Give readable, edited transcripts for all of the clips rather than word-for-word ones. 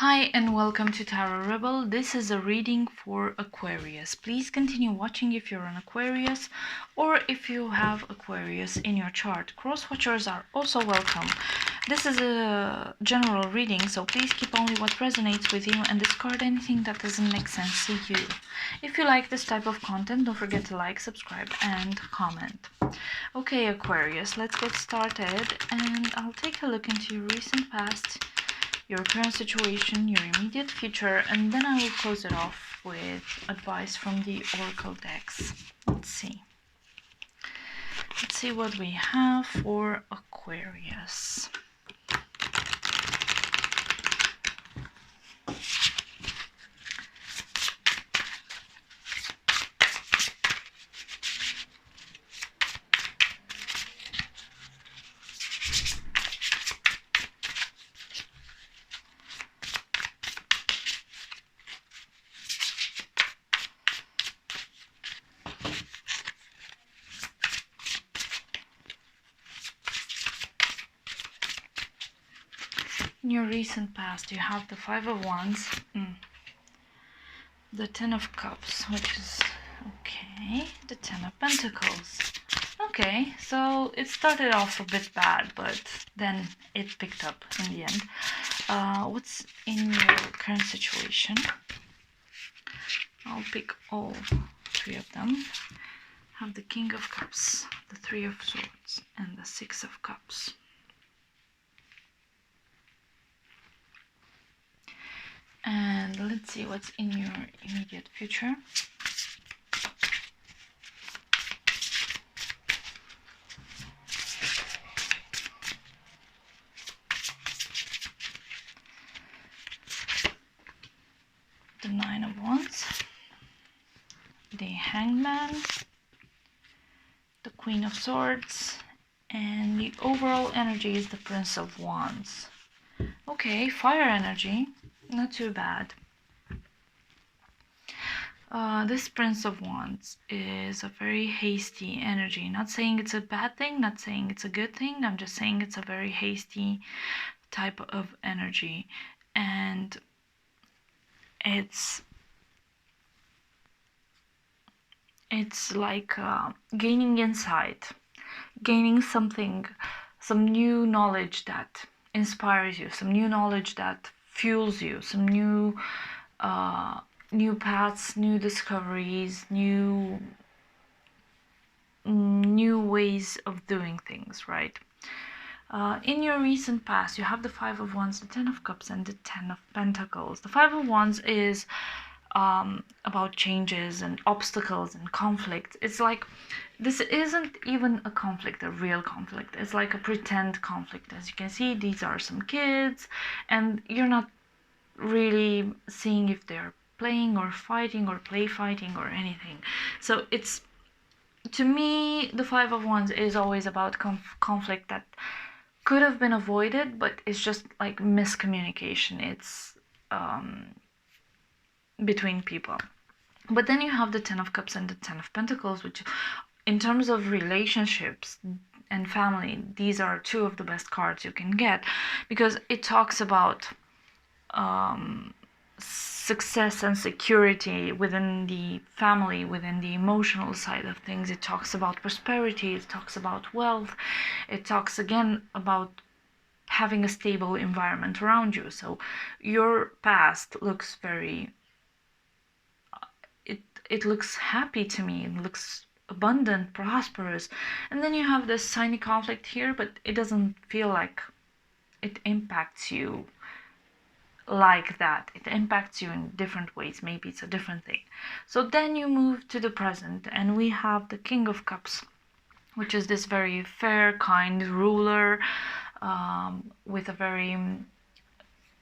Hi and welcome to Tarot Rebel. This is a reading for Aquarius. Please continue watching if you're an Aquarius or if you have Aquarius in your chart. Cross-watchers are also welcome. This is a general reading, so please keep only what resonates with you and discard anything that doesn't make sense to you. If you like this type of content, don't forget to like, subscribe and comment. Okay, Aquarius, let's get started and I'll take a look into your recent past, your current situation, your immediate future, and then I will close it off with advice from the oracle decks. Let's see what we have for Aquarius. In your recent past, you have the Five of Wands, the Ten of Cups, which is okay, the Ten of Pentacles. Okay, so it started off a bit bad, but then it picked up in the end. What's in your current situation? I'll pick all three of them. Have the King of Cups, the Three of Swords, and the Six of Cups. And let's see what's in your immediate future. The Nine of Wands, the Hangman, the Queen of Swords, and the overall energy is the Prince of Wands. Okay, fire energy, not too bad. This Prince of Wands is a very hasty energy. Not saying it's a bad thing, not saying it's a good thing. I'm just saying it's a very hasty type of energy. And it's like gaining insight, gaining something, some new knowledge that inspires you, some new knowledge that fuels you, some new paths, new discoveries, new ways of doing things, right? In your recent past, you have the Five of Wands, the Ten of Cups, and the Ten of Pentacles. The Five of Wands is about changes and obstacles and conflicts. It's like this isn't even a conflict, a real conflict. It's like a pretend conflict. As you can see, these are some kids, and you're not really seeing if they're playing or fighting or play fighting or anything. So it's, to me, the Five of Wands is always about conflict that could have been avoided, but it's just like miscommunication. It's between people. But then you have the Ten of Cups and the Ten of Pentacles, which in terms of relationships and family, these are two of the best cards you can get, because it talks about success and security within the family, within the emotional side of things. It talks about prosperity, it talks about wealth, it talks again about having a stable environment around you. So your past looks very it looks happy to me. It looks abundant, prosperous. And then you have this tiny conflict here, but it doesn't feel like it impacts you like that. It impacts you in different ways. Maybe it's a different thing. So then you move to the present, and we have the King of Cups, which is this very fair, kind ruler with a very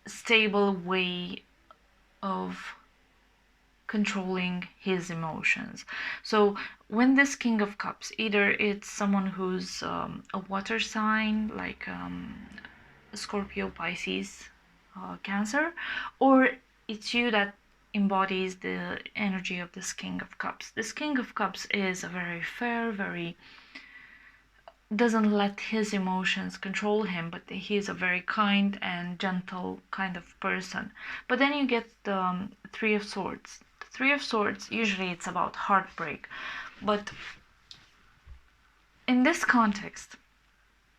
stable way of controlling his emotions. So when this King of Cups, either it's someone who's a water sign, like Scorpio, Pisces, Cancer, or it's you that embodies the energy of this King of Cups. This King of Cups is a very fair, very doesn't let his emotions control him, but he's a very kind and gentle kind of person. But then you get the Three of Swords. The Three of Swords, usually it's about heartbreak, but in this context,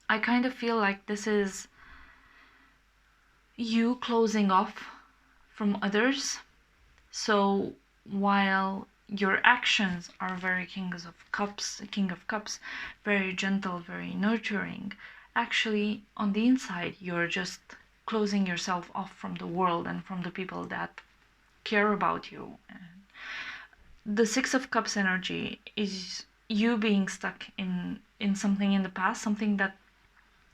I kind of feel like this is you closing off from others. So while your actions are very King of Cups, very gentle, very nurturing, actually on the inside you're just closing yourself off from the world and from the people that care about you. The Six of Cups energy is you being stuck in something in the past, something that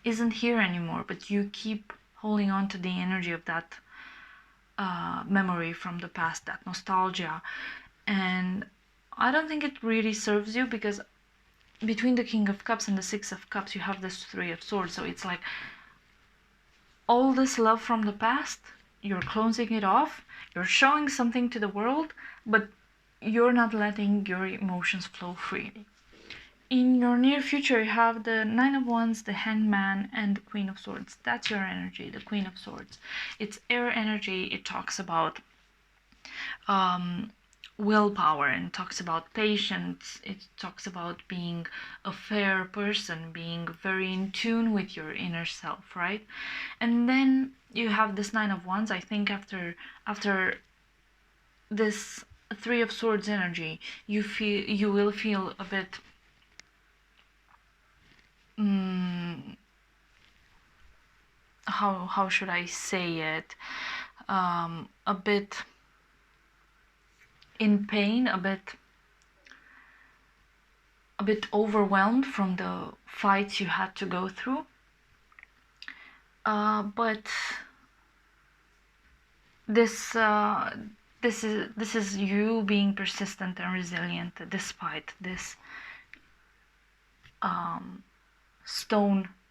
isn't here anymore, but you keep holding on to the energy of that memory from the past, that nostalgia. And I don't think it really serves you, because between the King of Cups and the Six of Cups you have this Three of Swords. So it's like all this love from the past, you're closing it off, you're showing something to the world, but you're not letting your emotions flow freely. In your near future, you have the Nine of Wands, the Hangman, and the Queen of Swords. That's your energy, the Queen of Swords. It's air energy. It talks about willpower, and talks about patience. It talks about being a fair person, being very in tune with your inner self, right? And then you have this Nine of Wands. I think after this Three of Swords energy, you will feel a bit how should I say it, a bit in pain, a bit overwhelmed from the fights you had to go through, but this is you being persistent and resilient despite this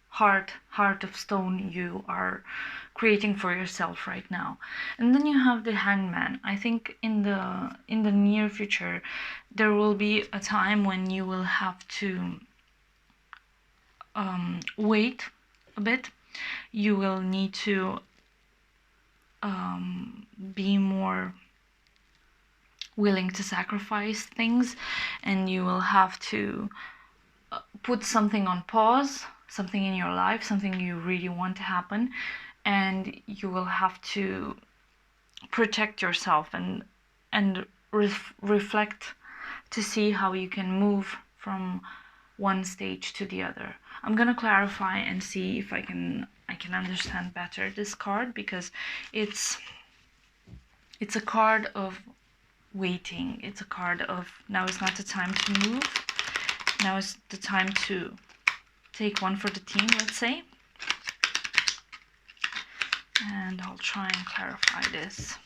heart of stone you are creating for yourself right now. And then you have the Hangman. I think in the near future there will be a time when you will have to wait a bit. You will need to be more willing to sacrifice things, and you will have to put something on pause, something in your life, something you really want to happen, and you will have to protect yourself and reflect to see how you can move from one stage to the other. I'm gonna clarify and see if I can understand better this card, because it's a card of waiting. It's a card of now is not the time to move. Now is the time to take one for the team, let's say. And I'll try and clarify this.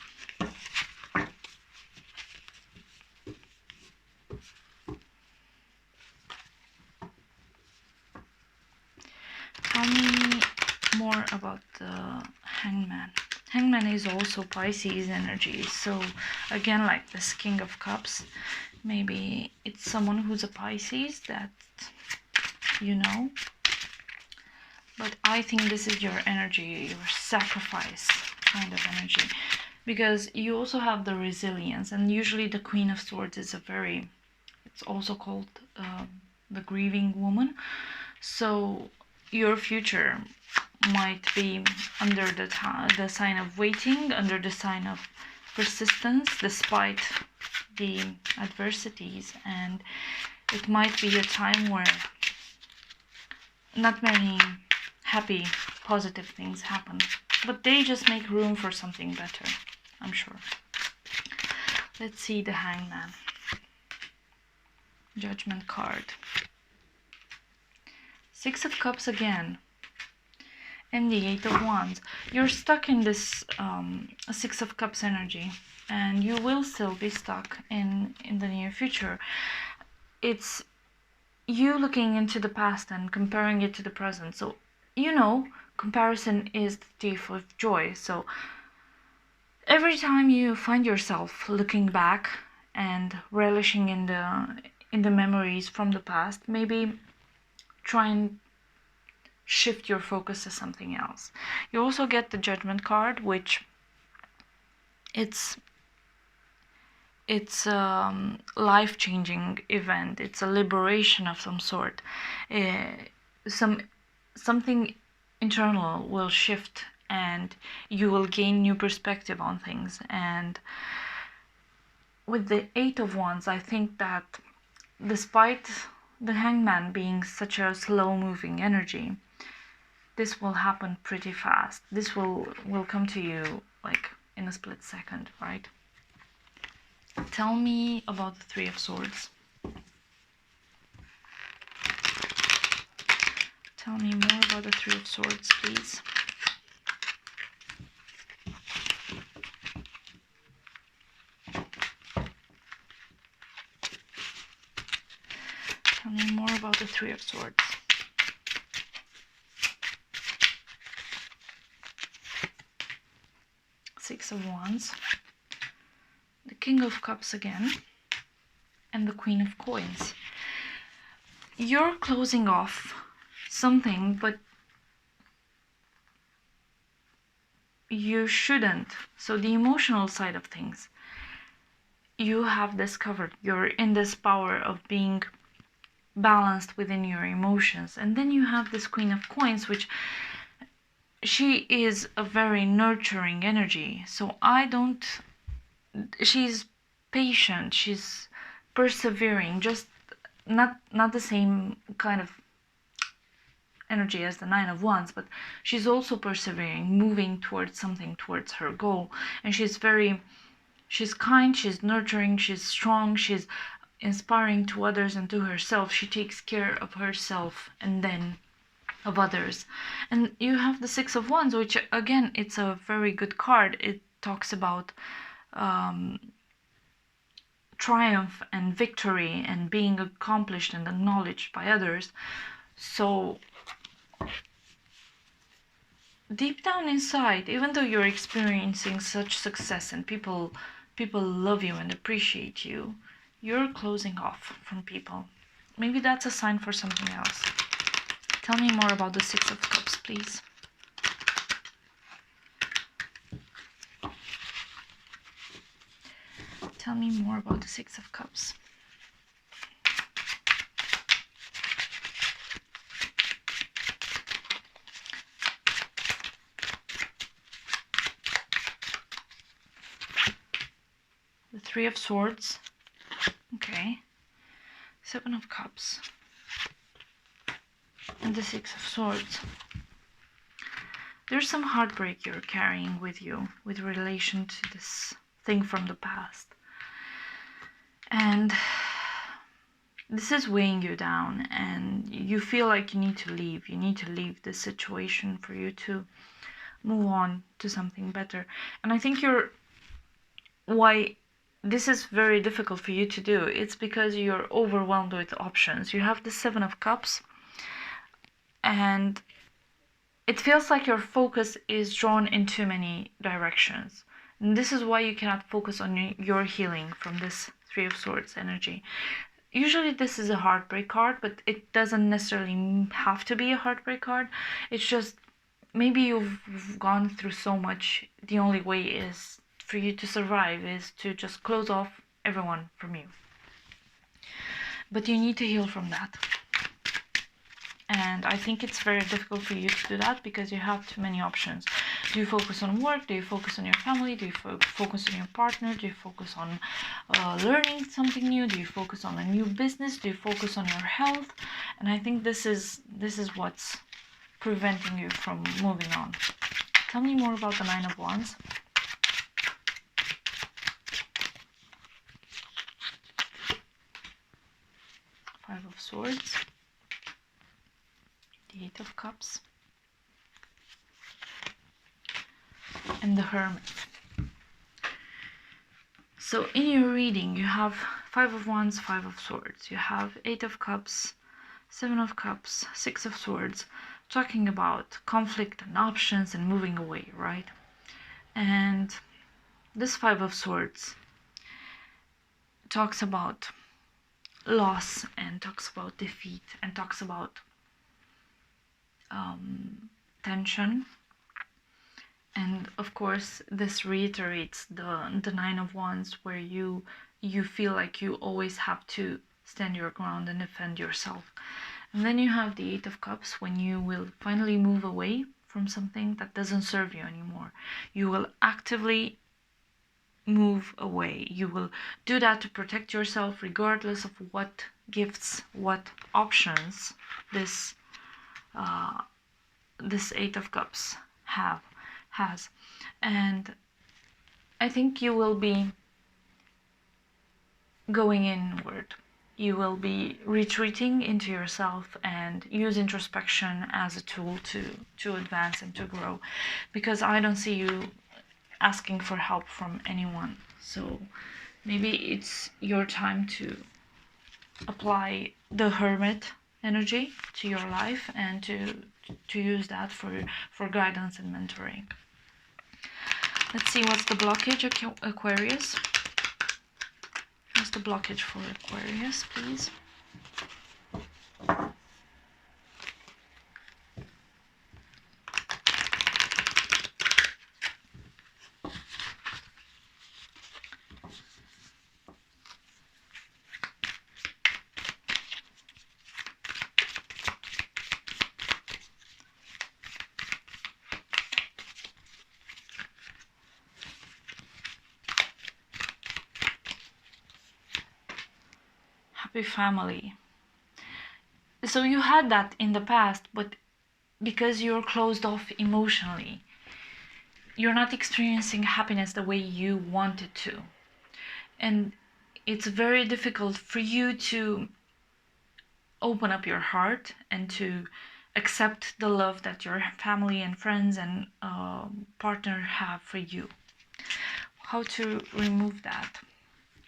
Tell me more about the Hangman. Hangman is also Pisces energy. So again, like this King of Cups, maybe it's someone who's a Pisces that you know. But I think this is your energy, your sacrifice kind of energy, because you also have the resilience, and usually the Queen of Swords is it's also called the grieving woman. So your future might be under the sign of waiting, under the sign of persistence despite the adversities, and it might be a time where not many happy, positive things happen, but they just make room for something better, I'm sure. Let's see the Hangman. Judgment card. Six of Cups again. And the Eight of Wands. You're stuck in this Six of Cups energy, and you will still be stuck in the near future. It's you looking into the past and comparing it to the present. So comparison is the thief of joy. So every time you find yourself looking back and relishing in the memories from the past, maybe try and shift your focus to something else. You also get the Judgment card, which it's life-changing event. It's a liberation of some sort. Something internal will shift, and you will gain new perspective on things. And with the Eight of Wands, I think that despite the Hangman being such a slow-moving energy, this will happen pretty fast. This will come to you like in a split second, right? Tell me about the Three of Swords. Tell me more about the Three of Swords, please. Tell me more about the Three of Swords. Six of Wands. The King of Cups again. And the Queen of Coins. You're closing off something, but you shouldn't. So the emotional side of things, you have discovered. You're in this power of being balanced within your emotions. And then you have this Queen of Coins, which she is a very nurturing energy. So she's patient, she's persevering, just not the same kind of energy as the Nine of Wands, but she's also persevering, moving towards something, towards her goal. And she's kind, she's nurturing, she's strong, she's inspiring to others and to herself. She takes care of herself and then of others. And you have the Six of Wands, which again, it's a very good card. It talks about triumph and victory and being accomplished and acknowledged by others. So deep down inside, even though you're experiencing such success and people love you and appreciate you, you're closing off from people. Maybe that's a sign for something else. Tell me more about the Six of Cups, please. Tell me more about the Six of Cups. The Three of Swords. Okay. Seven of Cups. And the Six of Swords. There's some heartbreak you're carrying with you with relation to this thing from the past. And this is weighing you down, and you feel like you need to leave. You need to leave this situation for you to move on to something better. And I think why this is very difficult for you to do, it's because you're overwhelmed with options. You have the Seven of Cups, and it feels like your focus is drawn in too many directions. And this is why you cannot focus on your healing from this Three of Swords energy. Usually this is a heartbreak card, but it doesn't necessarily have to be a heartbreak card. It's just maybe you've gone through so much. The only way is for you to survive is to just close off everyone from you. But you need to heal from that. And I think it's very difficult for you to do that because you have too many options. Do you focus on work? Do you focus on your family? Do you focus on your partner? Do you focus on learning something new? Do you focus on a new business? Do you focus on your health? And I think this is what's preventing you from moving on. Tell me more about the Nine of Wands. Five of Swords. The Eight of Cups. And the Hermit. So in your reading you have Five of Wands, Five of Swords. You have Eight of Cups, Seven of Cups, Six of Swords, talking about conflict and options and moving away, right? And this Five of Swords talks about loss and talks about defeat and talks about tension. And of course, this reiterates the Nine of Wands, where you feel like you always have to stand your ground and defend yourself. And then you have the Eight of Cups, when you will finally move away from something that doesn't serve you anymore. You will actively move away. You will do that to protect yourself, regardless of what gifts, what options this this Eight of Cups has. And I think you will be going inward. You will be retreating into yourself and use introspection as a tool to advance and to grow, because I don't see you asking for help from anyone. So maybe it's your time to apply the Hermit energy to your life and to use that for guidance and mentoring. Let's see what's the blockage, Aquarius. What's the blockage for Aquarius, please? Happy family. So you had that in the past, but because you're closed off emotionally, you're not experiencing happiness the way you wanted to. And it's very difficult for you to open up your heart and to accept the love that your family and friends and partner have for you. How to remove that?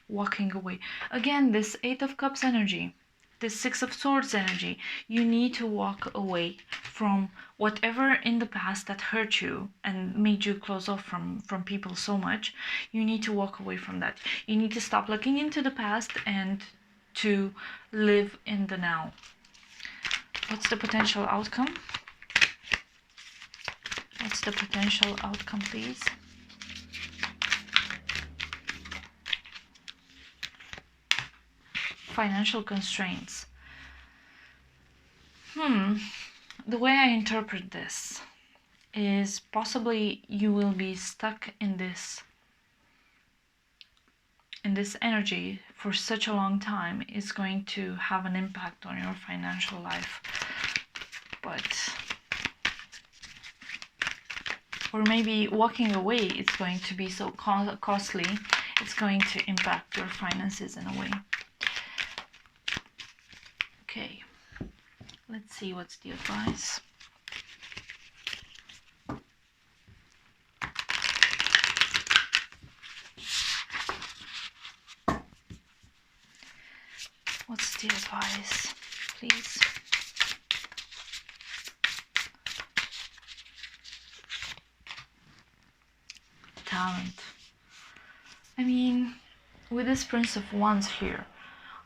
Walking away. Again, this Eight of Cups energy, this Six of Swords energy, you need to walk away from whatever in the past that hurt you and made you close off from people so much. You need to walk away from that. You need to stop looking into the past and to live in the now. What's the potential outcome? What's the potential outcome, please? Financial constraints. The way I interpret this is possibly you will be stuck in this energy for such a long time. Is going to have an impact on your financial life, or maybe walking away, it's going to be so costly, it's going to impact your finances in a way. Okay, let's see what's the advice. What's the advice, please? Talent. I mean, with this Prince of Wands here,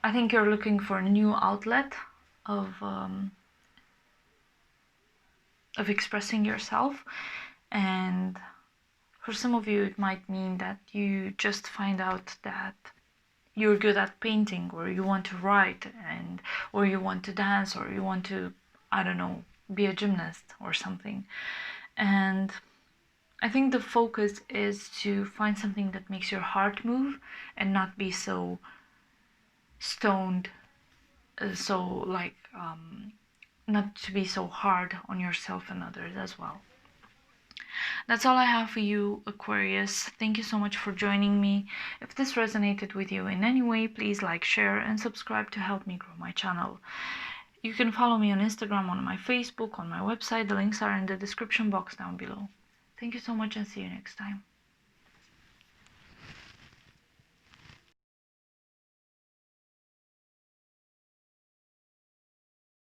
I think you're looking for a new outlet of expressing yourself, and for some of you it might mean that you just find out that you're good at painting, or you want to write, or you want to dance, or you want to, I don't know, be a gymnast or something. And I think the focus is to find something that makes your heart move and not be so stoned, not to be so hard on yourself and others as well. That's all I have for you, Aquarius. Thank you so much for joining me. If this resonated with you in any way, please like, share, and subscribe to help me grow my channel. You can follow me on Instagram, on my Facebook, on my website. The links are in the description box down below. Thank you so much, and see you next time.